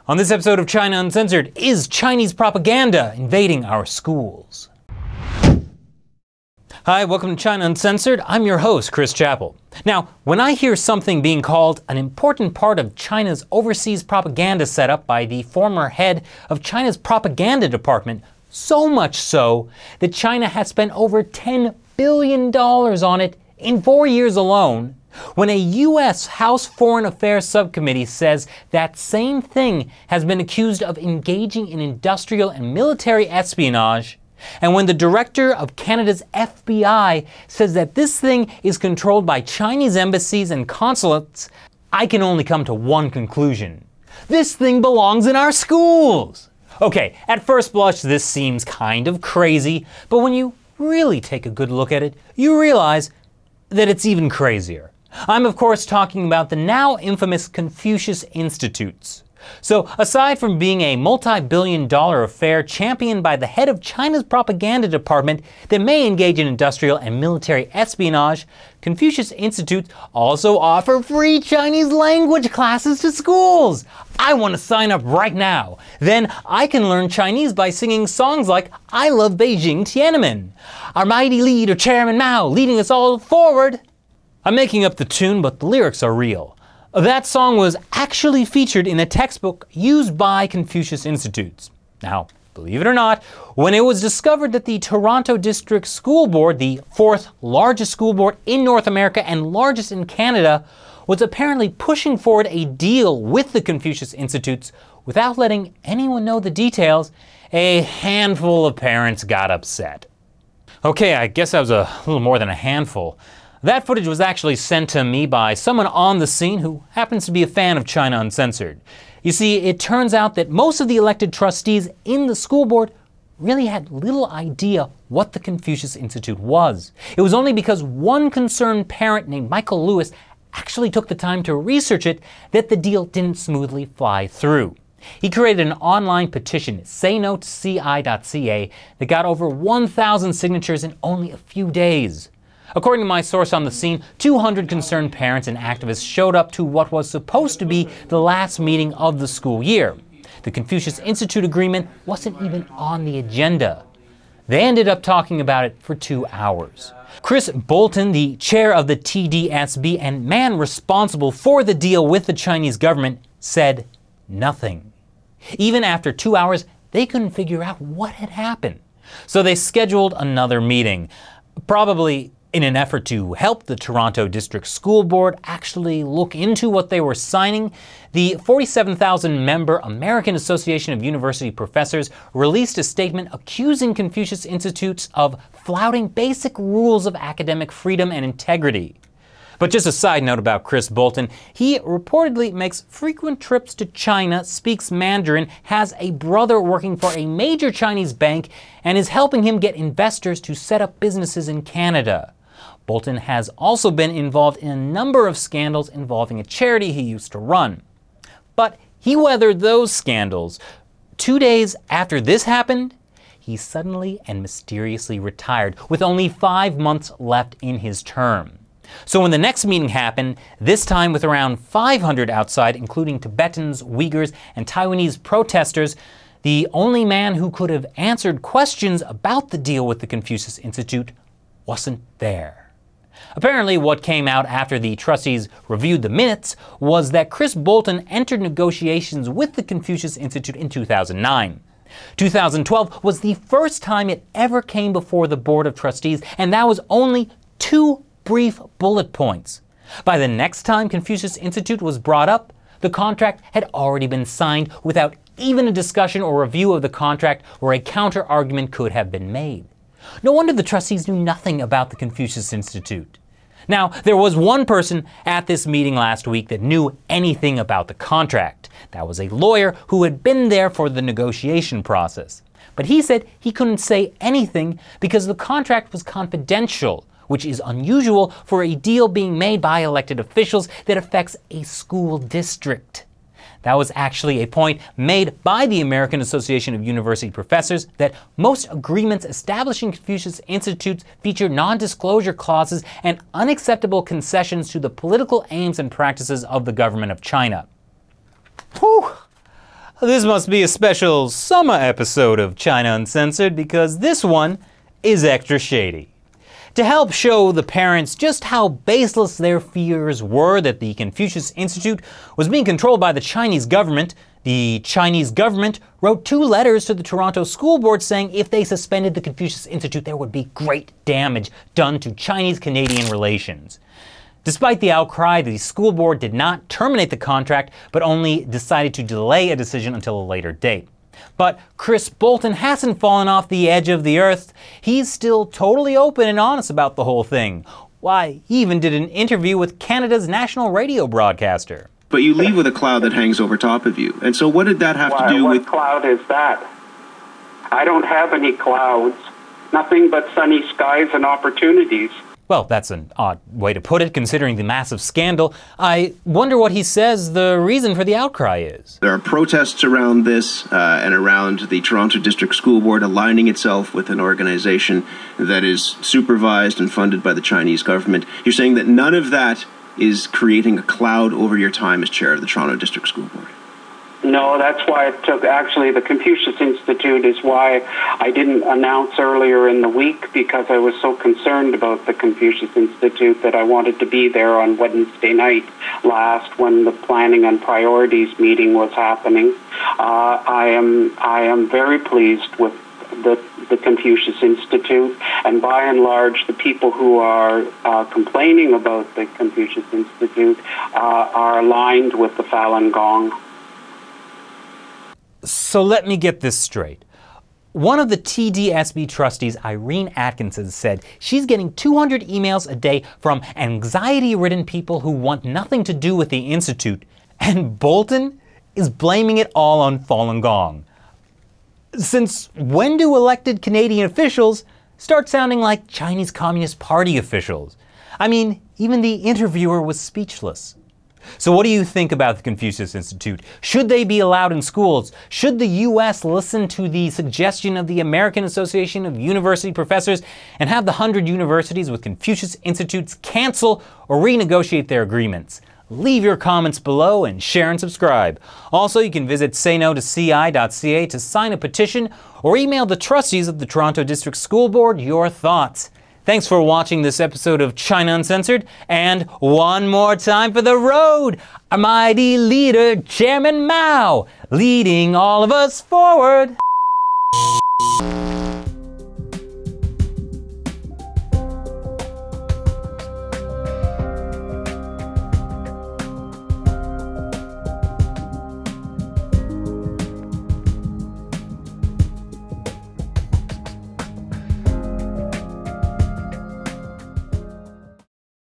On this episode of China Uncensored, is Chinese propaganda invading our schools? Hi, welcome to China Uncensored. I'm your host, Chris Chappell. Now, when I hear something being called an important part of China's overseas propaganda setup by the former head of China's propaganda department, so much so that China has spent over $10 billion on it in 4 years alone, when a U.S. House Foreign Affairs Subcommittee says that same thing has been accused of engaging in industrial and military espionage, and when the director of Canada's FBI says that this thing is controlled by Chinese embassies and consulates, I can only come to one conclusion. This thing belongs in our schools! Okay, at first blush this seems kind of crazy, but when you really take a good look at it, you realize that it's even crazier. I'm of course talking about the now infamous Confucius Institutes. So aside from being a multi-billion-dollar affair championed by the head of China's propaganda department that may engage in industrial and military espionage, Confucius Institutes also offer free Chinese language classes to schools. I want to sign up right now. Then I can learn Chinese by singing songs like I Love Beijing Tiananmen, our mighty leader Chairman Mao leading us all forward. I'm making up the tune, but the lyrics are real. That song was actually featured in a textbook used by Confucius Institutes. Now, believe it or not, when it was discovered that the Toronto District School Board, the fourth largest school board in North America and largest in Canada, was apparently pushing forward a deal with the Confucius Institutes without letting anyone know the details, a handful of parents got upset. Okay, I guess that was a little more than a handful. That footage was actually sent to me by someone on the scene who happens to be a fan of China Uncensored. You see, it turns out that most of the elected trustees in the school board really had little idea what the Confucius Institute was. It was only because one concerned parent named Michael Lewis actually took the time to research it that the deal didn't smoothly fly through. He created an online petition, saynotociI.ca, that got over 1,000 signatures in only a few days. According to my source on the scene, 200 concerned parents and activists showed up to what was supposed to be the last meeting of the school year. The Confucius Institute agreement wasn't even on the agenda. They ended up talking about it for 2 hours. Chris Bolton, the chair of the TDSB and man responsible for the deal with the Chinese government, said nothing. Even after 2 hours, they couldn't figure out what had happened. So they scheduled another meeting, probably in an effort to help the Toronto District School Board actually look into what they were signing. The 47,000-member American Association of University Professors released a statement accusing Confucius Institutes of flouting basic rules of academic freedom and integrity. But just a side note about Chris Bolton, he reportedly makes frequent trips to China, speaks Mandarin, has a brother working for a major Chinese bank, and is helping him get investors to set up businesses in Canada. Bolton has also been involved in a number of scandals involving a charity he used to run. But he weathered those scandals. 2 days after this happened, he suddenly and mysteriously retired with only 5 months left in his term. So when the next meeting happened, this time with around 500 outside, including Tibetans, Uyghurs, and Taiwanese protesters, the only man who could have answered questions about the deal with the Confucius Institute wasn't there. Apparently, what came out after the trustees reviewed the minutes was that Chris Bolton entered negotiations with the Confucius Institute in 2009. 2012 was the first time it ever came before the Board of Trustees, and that was only 2 brief bullet points. By the next time Confucius Institute was brought up, the contract had already been signed without even a discussion or review of the contract where a counter-argument could have been made. No wonder the trustees knew nothing about the Confucius Institute. Now, there was one person at this meeting last week that knew anything about the contract. That was a lawyer who had been there for the negotiation process. But he said he couldn't say anything because the contract was confidential, which is unusual for a deal being made by elected officials that affects a school district. That was actually a point made by the American Association of University Professors that most agreements establishing Confucius Institutes feature non-disclosure clauses and unacceptable concessions to the political aims and practices of the government of China. Whew! This must be a special summer episode of China Uncensored because this one is extra shady. To help show the parents just how baseless their fears were that the Confucius Institute was being controlled by the Chinese government, the Chinese government wrote 2 letters to the Toronto School Board saying if they suspended the Confucius Institute, there would be great damage done to Chinese-Canadian relations. Despite the outcry, the school board did not terminate the contract, but only decided to delay a decision until a later date. But Chris Bolton hasn't fallen off the edge of the earth. He's still totally open and honest about the whole thing. Why, he even did an interview with Canada's national radio broadcaster. But you leave with a cloud that hangs over top of you. And so what did that have to do with... What cloud is that? I don't have any clouds. Nothing but sunny skies and opportunities. Well, that's an odd way to put it, considering the massive scandal. I wonder what he says the reason for the outcry is. There are protests around this and around the Toronto District School Board aligning itself with an organization that is supervised and funded by the Chinese government. You're saying that none of that is creating a cloud over your time as chair of the Toronto District School Board? No, that's why it took, actually, the Confucius Institute is why I didn't announce earlier in the week, because I was so concerned about the Confucius Institute that I wanted to be there on Wednesday night last when the planning and priorities meeting was happening. I am very pleased with the Confucius Institute, and by and large, the people who are complaining about the Confucius Institute are aligned with the Falun Gong. So let me get this straight. One of the TDSB trustees, Irene Atkinson, said she's getting 200 emails a day from anxiety-ridden people who want nothing to do with the Institute, and Bolton is blaming it all on Falun Gong. Since when do elected Canadian officials start sounding like Chinese Communist Party officials? I mean, even the interviewer was speechless. So what do you think about the Confucius Institute? Should they be allowed in schools? Should the US listen to the suggestion of the American Association of University Professors and have the 100 universities with Confucius Institutes cancel or renegotiate their agreements? Leave your comments below and share and subscribe. Also, you can visit saynotoci.ca to sign a petition or email the trustees of the Toronto District School Board your thoughts. Thanks for watching this episode of China Uncensored, and one more time for the road, our mighty leader, Chairman Mao, leading all of us forward.